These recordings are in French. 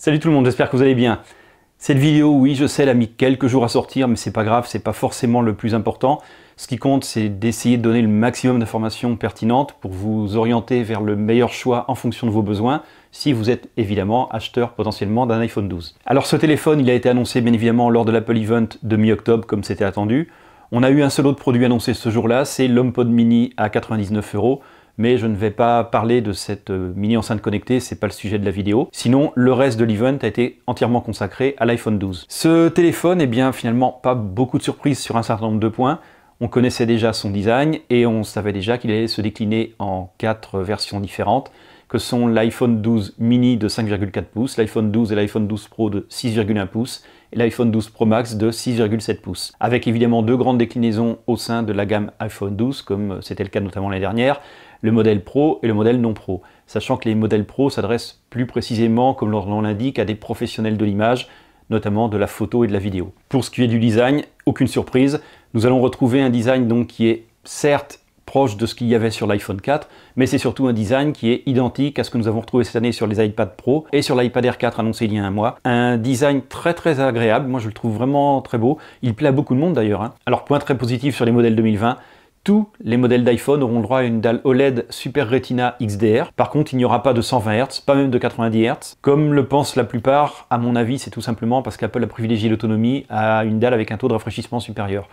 Salut tout le monde, j'espère que vous allez bien. Cette vidéo, oui, je sais, elle a mis quelques jours à sortir, mais c'est pas grave, c'est pas forcément le plus important. Ce qui compte, c'est d'essayer de donner le maximum d'informations pertinentes pour vous orienter vers le meilleur choix en fonction de vos besoins, si vous êtes évidemment acheteur potentiellement d'un iPhone 12. Alors ce téléphone, il a été annoncé bien évidemment lors de l'Apple Event de mi-octobre, comme c'était attendu. On a eu un seul autre produit annoncé ce jour-là, c'est l'HomePod Mini à 99 €. Mais je ne vais pas parler de cette mini enceinte connectée, c'est pas le sujet de la vidéo. Sinon, le reste de l'event a été entièrement consacré à l'iPhone 12. Ce téléphone, eh bien finalement pas beaucoup de surprises sur un certain nombre de points. On connaissait déjà son design et on savait déjà qu'il allait se décliner en 4 versions différentes, que sont l'iPhone 12 mini de 5,4 pouces, l'iPhone 12 et l'iPhone 12 Pro de 6,1 pouces et l'iPhone 12 Pro Max de 6,7 pouces. Avec évidemment deux grandes déclinaisons au sein de la gamme iPhone 12, comme c'était le cas notamment l'année dernière, le modèle Pro et le modèle non Pro. Sachant que les modèles Pro s'adressent plus précisément, comme leur nom l'indique, à des professionnels de l'image, notamment de la photo et de la vidéo. Pour ce qui est du design, aucune surprise, nous allons retrouver un design donc qui est certes proche de ce qu'il y avait sur l'iPhone 4, mais c'est surtout un design qui est identique à ce que nous avons retrouvé cette année sur les iPad Pro et sur l'iPad Air 4 annoncé il y a un mois. Un design très agréable, moi je le trouve vraiment très beau, il plaît à beaucoup de monde d'ailleurs. Alors point très positif sur les modèles 2020, tous les modèles d'iPhone auront le droit à une dalle OLED Super Retina XDR. Par contre, il n'y aura pas de 120 Hz, pas même de 90 Hz. Comme le pensent la plupart, à mon avis, c'est tout simplement parce qu'Apple a privilégié l'autonomie à une dalle avec un taux de rafraîchissement supérieur.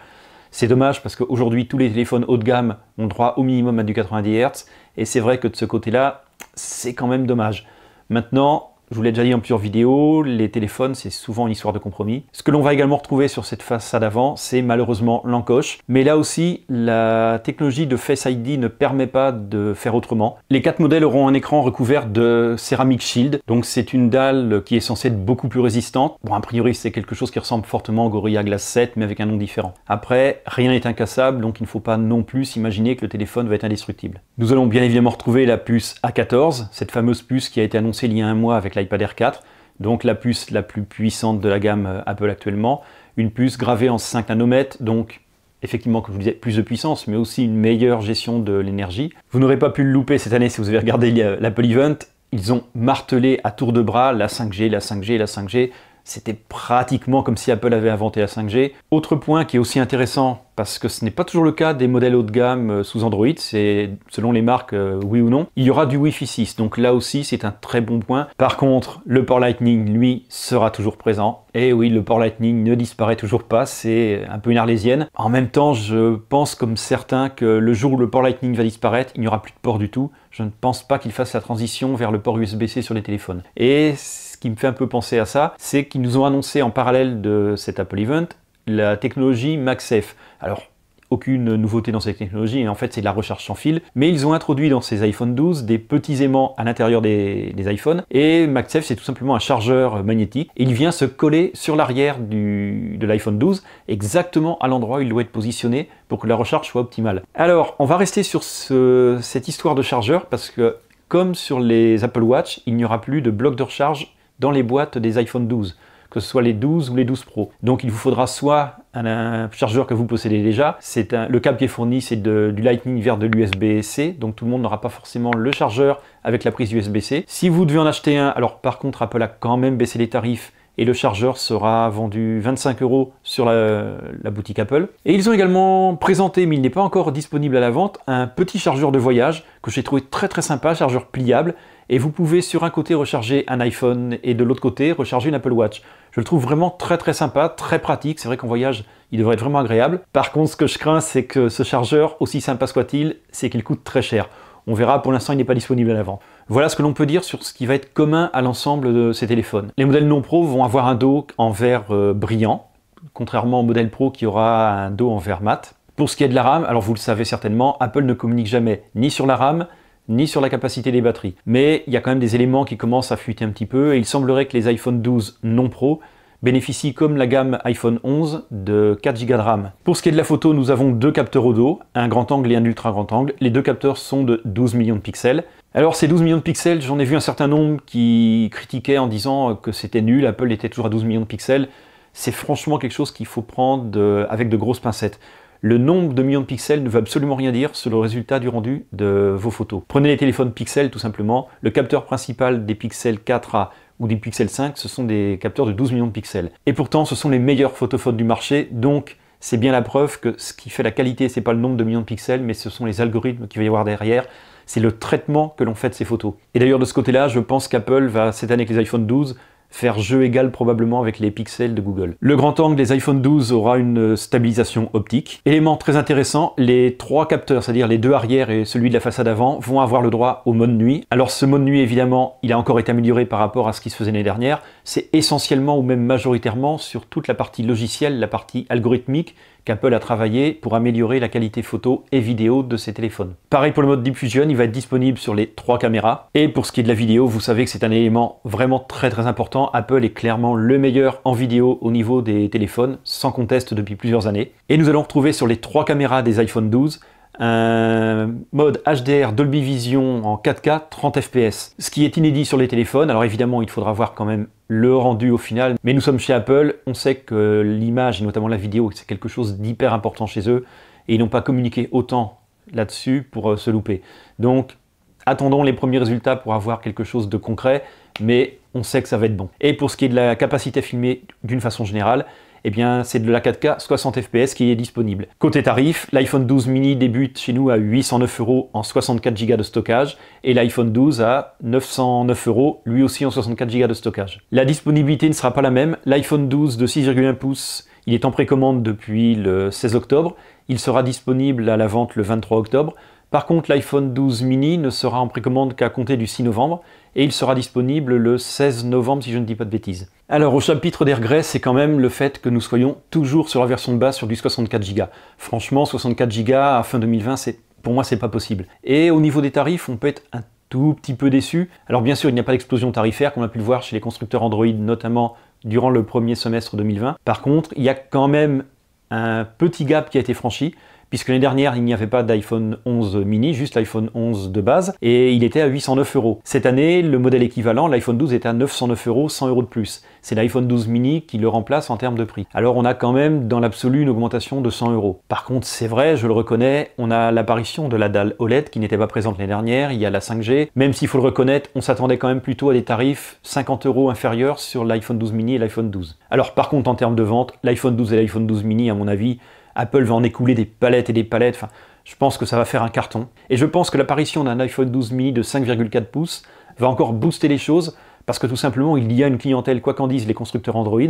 C'est dommage parce qu'aujourd'hui, tous les téléphones haut de gamme ont droit au minimum à du 90 Hz, et c'est vrai que de ce côté-là, c'est quand même dommage. Maintenant, je vous l'ai déjà dit en plusieurs vidéos, les téléphones, c'est souvent une histoire de compromis. Ce que l'on va également retrouver sur cette façade avant, c'est malheureusement l'encoche. Mais là aussi, la technologie de Face ID ne permet pas de faire autrement. Les 4 modèles auront un écran recouvert de Ceramic Shield. Donc c'est une dalle qui est censée être beaucoup plus résistante. Bon, a priori, c'est quelque chose qui ressemble fortement au Gorilla Glass 7, mais avec un nom différent. Après, rien n'est incassable, donc il ne faut pas non plus s'imaginer que le téléphone va être indestructible. Nous allons bien évidemment retrouver la puce A14, cette fameuse puce qui a été annoncée il y a un mois avec l'iPad Air 4, donc la puce la plus puissante de la gamme Apple actuellement, une puce gravée en 5 nanomètres, donc effectivement, comme je vous disais, plus de puissance, mais aussi une meilleure gestion de l'énergie. Vous n'aurez pas pu le louper cette année si vous avez regardé l'Apple Event, ils ont martelé à tour de bras la 5G, la 5G, la 5G, c'était pratiquement comme si Apple avait inventé la 5G. Autre point qui est aussi intéressant, parce que ce n'est pas toujours le cas des modèles haut de gamme sous Android, c'est selon les marques oui ou non, il y aura du Wi-Fi 6, donc là aussi c'est un très bon point. Par contre, le port Lightning, lui, sera toujours présent. Et oui, le port Lightning ne disparaît toujours pas, c'est un peu une arlésienne. En même temps, je pense comme certains que le jour où le port Lightning va disparaître, il n'y aura plus de port du tout. Je ne pense pas qu'il fasse la transition vers le port USB-C sur les téléphones. Et ce qui me fait un peu penser à ça, c'est qu'ils nous ont annoncé en parallèle de cet Apple Event la technologie MagSafe. Alors, aucune nouveauté dans cette technologie, en fait c'est de la recharge sans fil, mais ils ont introduit dans ces iPhone 12 des petits aimants à l'intérieur des iPhones, et MagSafe c'est tout simplement un chargeur magnétique, et il vient se coller sur l'arrière de l'iPhone 12, exactement à l'endroit où il doit être positionné pour que la recharge soit optimale. Alors, on va rester sur cette histoire de chargeur, parce que comme sur les Apple Watch, il n'y aura plus de bloc de recharge dans les boîtes des iPhone 12. Que ce soit les 12 ou les 12 Pro. Donc il vous faudra soit un chargeur que vous possédez déjà, le câble qui est fourni c'est du Lightning vers de l'USB-C, donc tout le monde n'aura pas forcément le chargeur avec la prise USB-C. Si vous devez en acheter un, alors par contre Apple a quand même baissé les tarifs et le chargeur sera vendu 25 € sur la boutique Apple. Et ils ont également présenté, mais il n'est pas encore disponible à la vente, un petit chargeur de voyage que j'ai trouvé très sympa, chargeur pliable, et vous pouvez sur un côté recharger un iPhone et de l'autre côté recharger une Apple Watch. Je le trouve vraiment très sympa, très pratique, c'est vrai qu'en voyage il devrait être vraiment agréable. Par contre ce que je crains c'est que ce chargeur, aussi sympa soit-il, c'est qu'il coûte très cher. On verra, pour l'instant il n'est pas disponible à la vente. Voilà ce que l'on peut dire sur ce qui va être commun à l'ensemble de ces téléphones. Les modèles non pro vont avoir un dos en verre brillant, contrairement au modèle pro qui aura un dos en verre mat. Pour ce qui est de la RAM, alors vous le savez certainement, Apple ne communique jamais ni sur la RAM, ni sur la capacité des batteries. Mais il y a quand même des éléments qui commencent à fuiter un petit peu, et il semblerait que les iPhone 12 non pro bénéficient comme la gamme iPhone 11 de 4 Go de RAM. Pour ce qui est de la photo, nous avons deux capteurs au dos, un grand angle et un ultra grand angle. Les deux capteurs sont de 12 millions de pixels. Alors ces 12 millions de pixels, j'en ai vu un certain nombre qui critiquaient en disant que c'était nul, Apple était toujours à 12 millions de pixels. C'est franchement quelque chose qu'il faut prendre avec de grosses pincettes. Le nombre de millions de pixels ne veut absolument rien dire sur le résultat du rendu de vos photos. Prenez les téléphones Pixel tout simplement, le capteur principal des Pixel 4a ou des Pixel 5, ce sont des capteurs de 12 millions de pixels. Et pourtant, ce sont les meilleurs photophones du marché, donc c'est bien la preuve que ce qui fait la qualité, c'est pas le nombre de millions de pixels, mais ce sont les algorithmes qu'il va y avoir derrière. C'est le traitement que l'on fait de ces photos. Et d'ailleurs, de ce côté-là, je pense qu'Apple va, cette année avec les iPhone 12, faire jeu égal probablement avec les pixels de Google. Le grand angle des iPhone 12 aura une stabilisation optique. Élément très intéressant, les 3 capteurs, c'est-à-dire les 2 arrière et celui de la façade avant, vont avoir le droit au mode nuit. Alors ce mode nuit, évidemment, il a encore été amélioré par rapport à ce qui se faisait l'année dernière. C'est essentiellement ou même majoritairement sur toute la partie logicielle, la partie algorithmique, qu'Apple a travaillé pour améliorer la qualité photo et vidéo de ses téléphones. Pareil pour le mode Deep Fusion, il va être disponible sur les 3 caméras. Et pour ce qui est de la vidéo, vous savez que c'est un élément vraiment très important. Apple est clairement le meilleur en vidéo au niveau des téléphones, sans conteste depuis plusieurs années. Et nous allons retrouver sur les 3 caméras des iPhone 12 un mode HDR Dolby Vision en 4K 30 fps, ce qui est inédit sur les téléphones. Alors évidemment, il faudra voir quand même le rendu au final, mais nous sommes chez Apple, on sait que l'image et notamment la vidéo, c'est quelque chose d'hyper important chez eux, et ils n'ont pas communiqué autant là-dessus pour se louper. Donc attendons les premiers résultats pour avoir quelque chose de concret, mais on sait que ça va être bon. Et pour ce qui est de la capacité à filmer d'une façon générale, eh bien c'est de la 4K 60 fps qui est disponible. Côté tarif, l'iPhone 12 mini débute chez nous à 809 € en 64 Go de stockage et l'iPhone 12 à 909 €, lui aussi en 64 Go de stockage. La disponibilité ne sera pas la même. L'iPhone 12 de 6,1 pouces, il est en précommande depuis le 16 octobre. Il sera disponible à la vente le 23 octobre. Par contre, l'iPhone 12 mini ne sera en précommande qu'à compter du 6 novembre et il sera disponible le 16 novembre si je ne dis pas de bêtises. Alors au chapitre des regrets, c'est quand même le fait que nous soyons toujours sur la version de base sur du 64 Go. Franchement, 64 Go à fin 2020, pour moi c'est pas possible. Et au niveau des tarifs, on peut être un tout petit peu déçu. Alors bien sûr, il n'y a pas d'explosion tarifaire comme on a pu le voir chez les constructeurs Android, notamment durant le premier semestre 2020. Par contre, il y a quand même un petit gap qui a été franchi, puisque l'année dernière, il n'y avait pas d'iPhone 11 mini, juste l'iPhone 11 de base, et il était à 809 €. Cette année, le modèle équivalent, l'iPhone 12, est à 909 €, 100 € de plus. C'est l'iPhone 12 mini qui le remplace en termes de prix. Alors on a quand même, dans l'absolu, une augmentation de 100 €. Par contre, c'est vrai, je le reconnais, on a l'apparition de la dalle OLED qui n'était pas présente l'année dernière, il y a la 5G, même s'il faut le reconnaître, on s'attendait quand même plutôt à des tarifs 50 € inférieurs sur l'iPhone 12 mini et l'iPhone 12. Alors par contre, en termes de vente, l'iPhone 12 et l'iPhone 12 mini, à mon avis, Apple va en écouler des palettes et des palettes, enfin, je pense que ça va faire un carton. Et je pense que l'apparition d'un iPhone 12 mini de 5,4 pouces va encore booster les choses, parce que tout simplement, il y a une clientèle, quoi qu'en disent les constructeurs Android,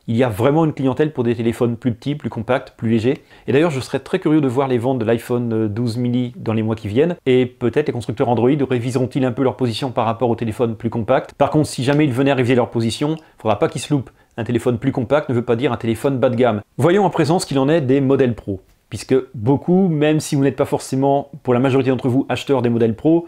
il y a vraiment une clientèle pour des téléphones plus petits, plus compacts, plus légers. Et d'ailleurs, je serais très curieux de voir les ventes de l'iPhone 12 mini dans les mois qui viennent, et peut-être les constructeurs Android réviseront-ils un peu leur position par rapport aux téléphones plus compacts. Par contre, si jamais ils venaient à réviser leur position, il ne faudra pas qu'ils se loupent. Un téléphone plus compact ne veut pas dire un téléphone bas de gamme. Voyons à présent ce qu'il en est des modèles Pro. Puisque beaucoup, même si vous n'êtes pas forcément, pour la majorité d'entre vous, acheteurs des modèles Pro,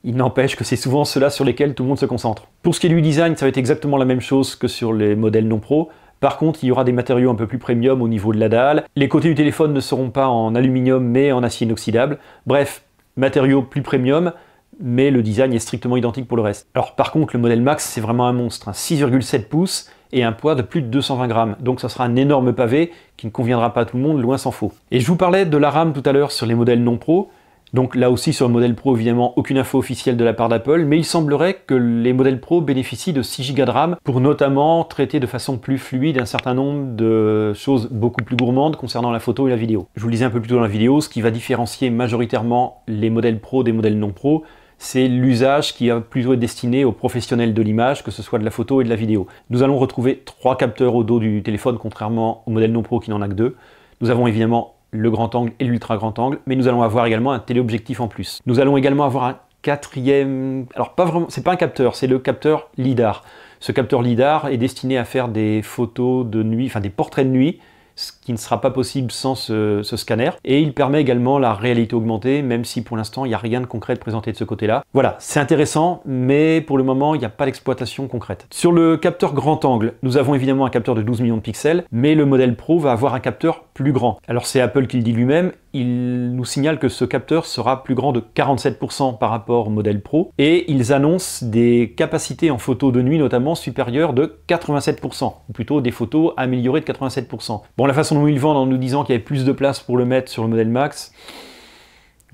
il n'empêche que c'est souvent ceux-là sur lesquels tout le monde se concentre. Pour ce qui est du design, ça va être exactement la même chose que sur les modèles non Pro. Par contre, il y aura des matériaux un peu plus premium au niveau de la dalle. Les côtés du téléphone ne seront pas en aluminium, mais en acier inoxydable. Bref, matériaux plus premium, mais le design est strictement identique pour le reste. Alors par contre, le modèle Max, c'est vraiment un monstre, 6,7 pouces et un poids de plus de 220 grammes. Donc ça sera un énorme pavé qui ne conviendra pas à tout le monde, loin s'en faut. Et je vous parlais de la RAM tout à l'heure sur les modèles non Pro. Donc là aussi sur le modèle Pro, évidemment, aucune info officielle de la part d'Apple, mais il semblerait que les modèles Pro bénéficient de 6 Go de RAM pour notamment traiter de façon plus fluide un certain nombre de choses beaucoup plus gourmandes concernant la photo et la vidéo. Je vous le disais un peu plus tôt dans la vidéo, ce qui va différencier majoritairement les modèles Pro des modèles non Pro, c'est l'usage qui va plutôt être destiné aux professionnels de l'image, que ce soit de la photo et de la vidéo. Nous allons retrouver 3 capteurs au dos du téléphone, contrairement au modèle non Pro qui n'en a que 2. Nous avons évidemment le grand angle et l'ultra grand angle, mais nous allons avoir également un téléobjectif en plus. Nous allons également avoir un quatrième... Alors pas vraiment, c'est pas un capteur, c'est le capteur LiDAR. Ce capteur LiDAR est destiné à faire des photos de nuit, enfin des portraits de nuit, ce qui ne sera pas possible sans ce scanner. Et il permet également la réalité augmentée, même si pour l'instant il n'y a rien de concret de présenté de ce côté-là. Voilà, c'est intéressant, mais pour le moment il n'y a pas d'exploitation concrète. Sur le capteur grand angle, nous avons évidemment un capteur de 12 millions de pixels, mais le modèle Pro va avoir un capteur plus grand. Alors c'est Apple qui le dit lui-même, il nous signale que ce capteur sera plus grand de 47% par rapport au modèle Pro, et ils annoncent des capacités en photo de nuit notamment supérieures de 87%, ou plutôt des photos améliorées de 87%. Bon, la façon dont ils vendent en nous disant qu'il y avait plus de place pour le mettre sur le modèle Max,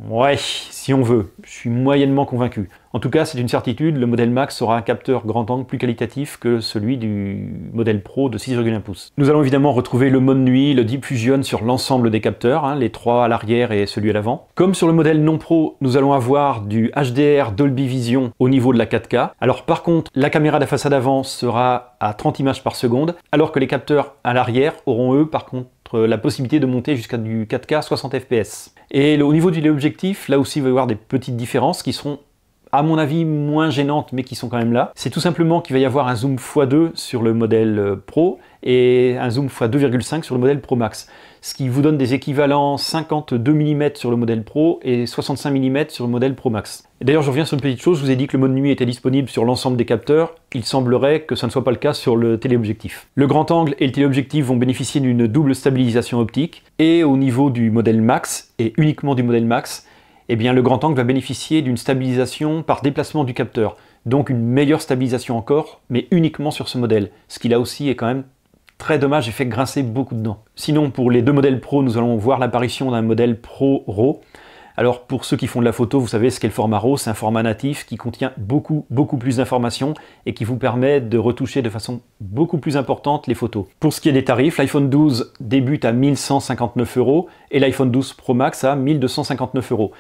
Ouais, si on veut, je suis moyennement convaincu. En tout cas, c'est une certitude, le modèle Max aura un capteur grand angle plus qualitatif que celui du modèle Pro de 6,1 pouces. Nous allons évidemment retrouver le mode nuit, le Deep Fusion sur l'ensemble des capteurs, hein, les 3 à l'arrière et celui à l'avant. Comme sur le modèle non Pro, nous allons avoir du HDR Dolby Vision au niveau de la 4K. Alors par contre, la caméra de la façade avant sera à 30 images par seconde, alors que les capteurs à l'arrière auront eux par contre la possibilité de monter jusqu'à du 4K 60 fps. Et au niveau du téléobjectif, là aussi il va y avoir des petites différences qui seront à mon avis moins gênantes mais qui sont quand même là. C'est tout simplement qu'il va y avoir un zoom x2 sur le modèle Pro et un zoom x2,5 sur le modèle Pro Max. Ce qui vous donne des équivalents 52 mm sur le modèle Pro et 65 mm sur le modèle Pro Max. D'ailleurs, je reviens sur une petite chose, je vous ai dit que le mode nuit était disponible sur l'ensemble des capteurs. Il semblerait que ça ne soit pas le cas sur le téléobjectif. Le grand angle et le téléobjectif vont bénéficier d'une double stabilisation optique. Et au niveau du modèle Max, et uniquement du modèle Max, eh bien, le grand angle va bénéficier d'une stabilisation par déplacement du capteur. Donc une meilleure stabilisation encore, mais uniquement sur ce modèle. Ce qui là aussi est quand même très dommage et fait grincer beaucoup de dents. Sinon, pour les deux modèles Pro, nous allons voir l'apparition d'un modèle Pro RAW. Alors pour ceux qui font de la photo, vous savez ce qu'est le format RAW, c'est un format natif qui contient beaucoup plus d'informations et qui vous permet de retoucher de façon beaucoup plus importante les photos. Pour ce qui est des tarifs, l'iPhone 12 débute à 1159 € et l'iPhone 12 Pro Max à 1259 €.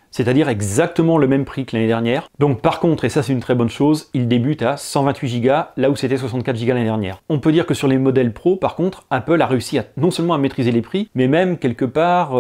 C'est-à-dire exactement le même prix que l'année dernière. Donc par contre, et ça c'est une très bonne chose, il débute à 128 Go, là où c'était 64 Go l'année dernière. On peut dire que sur les modèles Pro, par contre, Apple a réussi à non seulement à maîtriser les prix, mais même quelque part,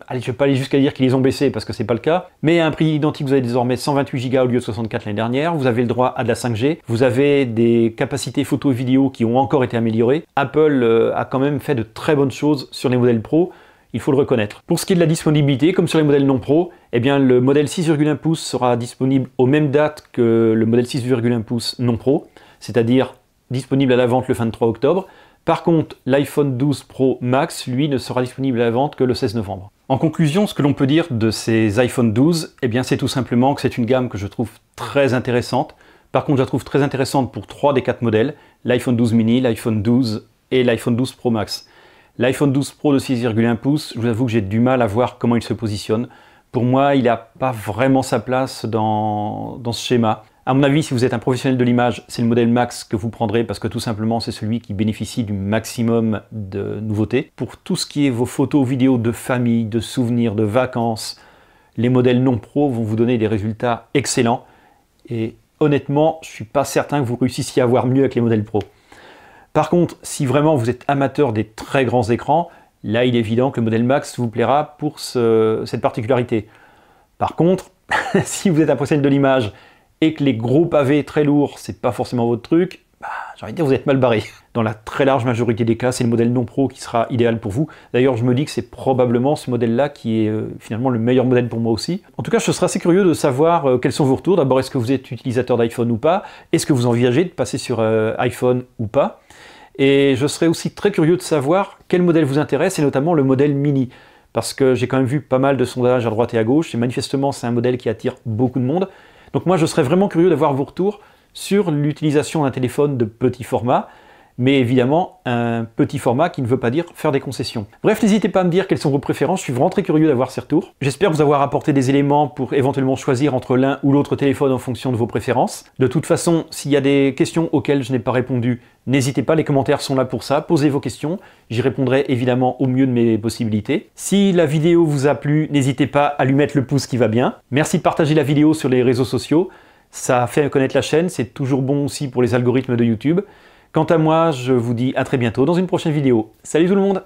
allez, je vais pas aller jusqu'à dire qu'ils les ont baissés, parce que c'est pas le cas, mais à un prix identique, vous avez désormais 128 Go au lieu de 64 l'année dernière, vous avez le droit à de la 5G, vous avez des capacités photo et vidéo qui ont encore été améliorées. Apple a quand même fait de très bonnes choses sur les modèles Pro, il faut le reconnaître. Pour ce qui est de la disponibilité, comme sur les modèles non Pro, eh bien le modèle 6,1 pouces sera disponible aux mêmes dates que le modèle 6,1 pouces non Pro, c'est-à-dire disponible à la vente le 23 octobre. Par contre, l'iPhone 12 Pro Max, lui, ne sera disponible à la vente que le 16 novembre. En conclusion, ce que l'on peut dire de ces iPhone 12, eh bien c'est tout simplement que c'est une gamme que je trouve très intéressante. Par contre, je la trouve très intéressante pour 3 des 4 modèles, l'iPhone 12 mini, l'iPhone 12 et l'iPhone 12 Pro Max. L'iPhone 12 Pro de 6,1 pouces, je vous avoue que j'ai du mal à voir comment il se positionne. Pour moi, il n'a pas vraiment sa place dans ce schéma. À mon avis, si vous êtes un professionnel de l'image, c'est le modèle Max que vous prendrez parce que tout simplement, c'est celui qui bénéficie du maximum de nouveautés. Pour tout ce qui est vos photos, vidéos de famille, de souvenirs, de vacances, les modèles non pro vont vous donner des résultats excellents. Et honnêtement, je ne suis pas certain que vous réussissiez à avoir mieux avec les modèles pro. Par contre, si vraiment vous êtes amateur des très grands écrans, là il est évident que le modèle Max vous plaira pour cette particularité. Par contre, si vous êtes un professionnel de l'image et que les gros pavés très lourds, c'est pas forcément votre truc, j'ai envie de dire vous êtes mal barré. Dans la très large majorité des cas, c'est le modèle non pro qui sera idéal pour vous. D'ailleurs, je me dis que c'est probablement ce modèle-là qui est finalement le meilleur modèle pour moi aussi. En tout cas, je serais assez curieux de savoir quels sont vos retours. D'abord, est-ce que vous êtes utilisateur d'iPhone ou pas? Est-ce que vous envisagez de passer sur iPhone ou pas? Et je serais aussi très curieux de savoir quel modèle vous intéresse, et notamment le modèle mini. Parce que j'ai quand même vu pas mal de sondages à droite et à gauche, et manifestement c'est un modèle qui attire beaucoup de monde. Donc moi je serais vraiment curieux d'avoir vos retours sur l'utilisation d'un téléphone de petit format, mais évidemment un petit format qui ne veut pas dire faire des concessions. Bref, n'hésitez pas à me dire quelles sont vos préférences, je suis vraiment très curieux d'avoir ces retours. J'espère vous avoir apporté des éléments pour éventuellement choisir entre l'un ou l'autre téléphone en fonction de vos préférences. De toute façon, s'il y a des questions auxquelles je n'ai pas répondu, n'hésitez pas, les commentaires sont là pour ça, posez vos questions, j'y répondrai évidemment au mieux de mes possibilités. Si la vidéo vous a plu, n'hésitez pas à lui mettre le pouce qui va bien. Merci de partager la vidéo sur les réseaux sociaux, ça fait connaître la chaîne, c'est toujours bon aussi pour les algorithmes de YouTube. Quant à moi, je vous dis à très bientôt dans une prochaine vidéo. Salut tout le monde!